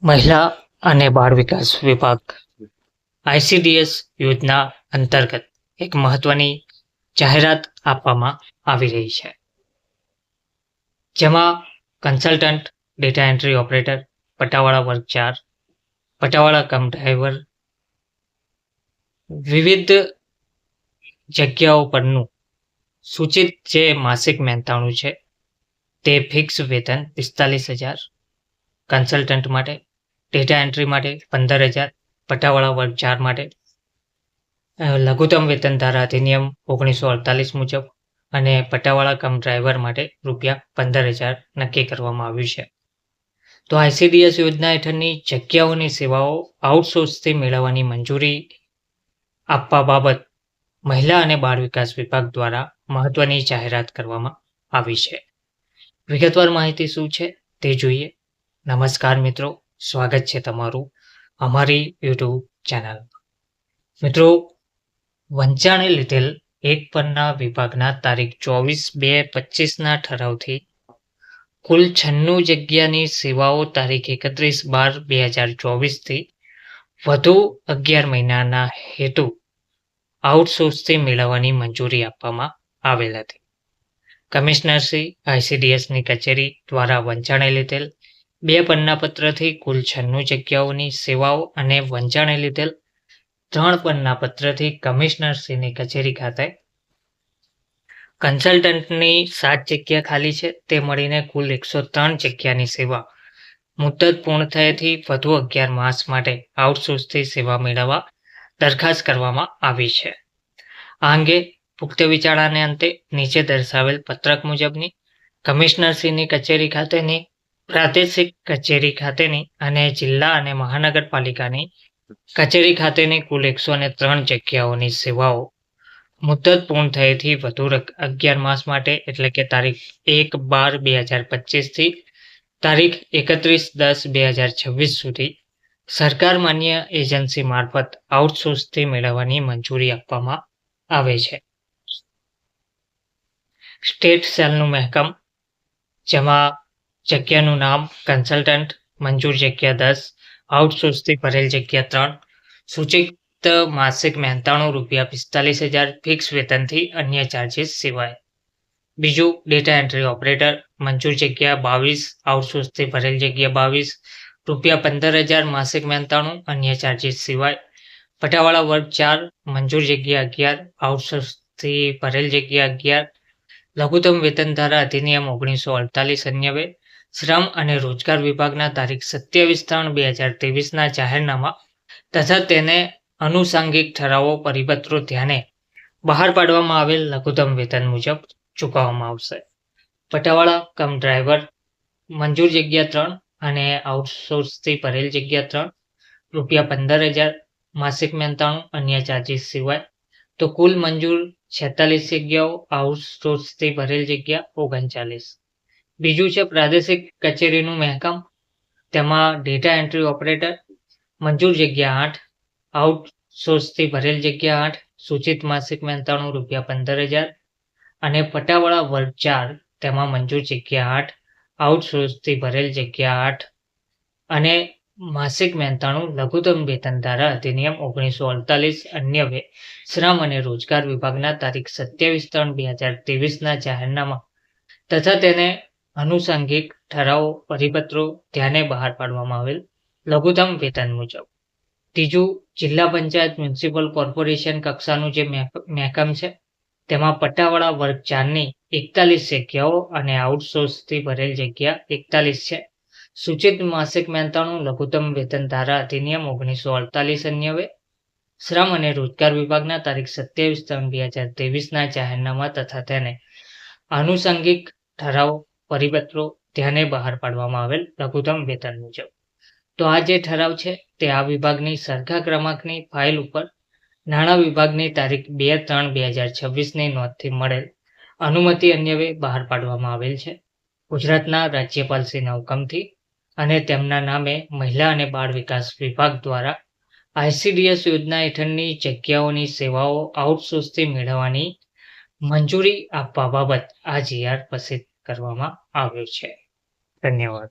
મહિલા અને બાળ વિકાસ વિભાગ ICDS યોજના અંતર્ગત એક મહત્વની જાહેરાત આપવામાં આવી રહી છે, જેમાં કન્સલ્ટન્ટ, ડેટા એન્ટ્રી ઓપરેટર, પટાવાળા વર્ગ 4, પટાવાળા કમ ડ્રાઈવર વિવિધ જગ્યાઓ પરનું સૂચિત જે માસિક મહેનતાણું છે તે ફિક્સ વેતન 45,000, કન્સલ્ટન્ટ માટે, ડેટા એન્ટ્રી માટે 15,000, પટાવાળા વર્ગ 4 માટે લઘુત્તમ વેતન ધારા અધિનિયમ 1948 મુજબ અને પટાવાળા કમ ડ્રાઈવર માટે ₹15,000 નક્કી કરવામાં આવ્યું છે. તો ICDS યોજના હેઠળની જગ્યાઓની સેવાઓ આઉટસોર્સથી મેળવવાની મંજૂરી આપવા બાબત મહિલા અને બાળ વિકાસ વિભાગ દ્વારા મહત્વની જાહેરાત કરવામાં આવી છે. વિગતવાર માહિતી શું છે તે જોઈએ. નમસ્કાર મિત્રો, સ્વાગત છે તમારું અમારી યુટ્યુબ ચેનલ. મિત્રો, વંચાણે લીધેલ એક પરના વિભાગના તારીખ 24/2/25ના ઠરાવથી કુલ 96 જગ્યાની સેવાઓ તારીખ 31/12/2024થી વધુ 11 મહિનાના હેતુ આઉટસોર્સથી મેળવવાની મંજૂરી આપવામાં આવેલ હતી. કમિશનરશ્રી ICDSની કચેરી દ્વારા વંચાણે લીધેલ 2 પન્ના પત્રથી કુલ 96 જગ્યાઓની સેવાઓ અને વંચાણે લીધેલ 3 પન્ના પત્રથી કમિશનરશ્રીની કચેરી ખાતે કન્સલ્ટન્ટની 7 જગ્યા ખાલી છે તે મળીને કુલ 103 જગ્યાની સેવા મુદત પૂર્ણ થયેથી વધુ 11 માસ માટે આઉટસોર્સથી સેવા મેળવવા દરખાસ્ત કરવામાં આવી છે. આ અંગે પુખ્ત વિચારણાને અંતે નીચે દર્શાવેલ પત્રક મુજબની કમિશનરશ્રીની કચેરી ખાતેની, પ્રાદેશિક કચેરી ખાતેની અને જિલ્લા અને મહાનગરપાલિકાની કચેરી ખાતેની કુલ 103 જગ્યાઓની સેવાઓ મુદત પૂર્ણ થયેથી વધુ 11 માસ માટે એટલે કે તારીખ 1/12/2025થી તારીખ 31/10/2026 સુધી સરકાર માન્ય એજન્સી મારફત આઉટસોર્સથી મેળવવાની મંજૂરી આપવામાં આવે છે. સ્ટેટ સેલનું મહેકમ, જેમાં જગ્યાનું નામ કન્સલ્ટન્ટ, મંજૂર જગ્યા 10, આઉટસોર્સથી ભરેલ જગ્યા 3, સૂચિત માસિક મહેનતાણું ₹45,000 ફિક્સ વેતનથી અન્ય ચાર્જીસ સિવાય. બીજું, ડેટા એન્ટ્રી ઓપરેટર, મંજૂર જગ્યા 22, આઉટસોર્સથી ભરેલ જગ્યા 22, ₹15,000 માસિક મહેનતાણું અન્ય ચાર્જીસ સિવાય. પટાવાળા વર્ગ 4, મંજૂર જગ્યા 11, આઉટસોર્સથી ભરેલ જગ્યા 11, લઘુત્તમ વેતન ધારા અધિનિયમ 1948 અન્વયે શ્રમ અને રોજગાર વિભાગના તારીખ 27/3/2023ના જાહેરનામા તથા તેને આનુષંગિક ઠરાવો પરિપત્રો ધ્યાને બહાર પાડવામાં આવેલ લઘુત્તમ વેતન મુજબ ચૂકવવામાં આવશે. પટાવાળા કમ ડ્રાઈવર, મંજૂર જગ્યા 3 અને આઉટસોર્સથી ભરેલ જગ્યા 3, ₹15,000 માસિક મહેનતાણું અન્ય ચાર્જીસ સિવાય. તો કુલ મંજૂર 46 જગ્યાઓ, આઉટસોર્સથી ભરેલ જગ્યા 39. બીજું છે પ્રાદેશિક કચેરીનું મહેકમ, તેમાં ડેટા એન્ટ્રી ઓપરેટર, મંજૂર જગ્યા 8, આઉટસોર્સથી ભરેલ જગ્યા 8, સૂચિત માસિક મહેનતાણું ₹15,000 અને પટાવાળા વર્ગ 4, તેમાં મંજૂર જગ્યા 8, આઉટસોર્સથી ભરેલ જગ્યા 8 અને માસિક મહેનતાણું લઘુત્તમ વેતન ધારા અધિનિયમ 1948 અન્વયે શ્રમ અને રોજગાર વિભાગના તારીખ 27/3/2023ના જાહેરનામા તથા તેને આનુષંગિક ઠરાવો પરિપત્રો ધ્યાને બહાર પાડવામાં આવેલ લઘુત્તમ વેતન મુજબ. ત્રીજું, જિલ્લા પંચાયત મ્યુનિસિપલ કોર્પોરેશન કક્ષાનું જે મહેકમ છે તેમાં પટ્ટાવાળા વર્ગ 4ની 41 જગ્યાઓ અને આઉટસોર્સથી ભરેલ જગ્યા 41 છે. સૂચિત માસિક મહેનતાણું લઘુત્તમ વેતન ધારા અધિનિયમ 1948 અન્વયે શ્રમ અને રોજગાર વિભાગના તારીખ 27/3/2023ના જાહેરનામા તથા તેને આનુષંગિક ઠરાવો પરિપત્રો ધ્યાને બહાર પાડવામાં આવેલ લઘુત્તમ વેતન મુજબ. તો આ જે ઠરાવ છે તે આ વિભાગની સરખા ક્રમાંકની ફાઇલ ઉપર નાણાં વિભાગની તારીખ 2/3/2026ની નોંધથી મળેલ અનુમતિ અન્વયે બહાર પાડવામાં આવેલ છે. ગુજરાતના રાજ્યપાલશ્રીના હુકમથી અને તેમના નામે મહિલા અને બાળ વિકાસ વિભાગ દ્વારા ICDS યોજના હેઠળની જગ્યાઓની સેવાઓ આઉટસોર્સથી મેળવવાની મંજૂરી આપવા બાબત આ GR પસાર કરવામાં આવ્યો છે. ધન્યવાદ.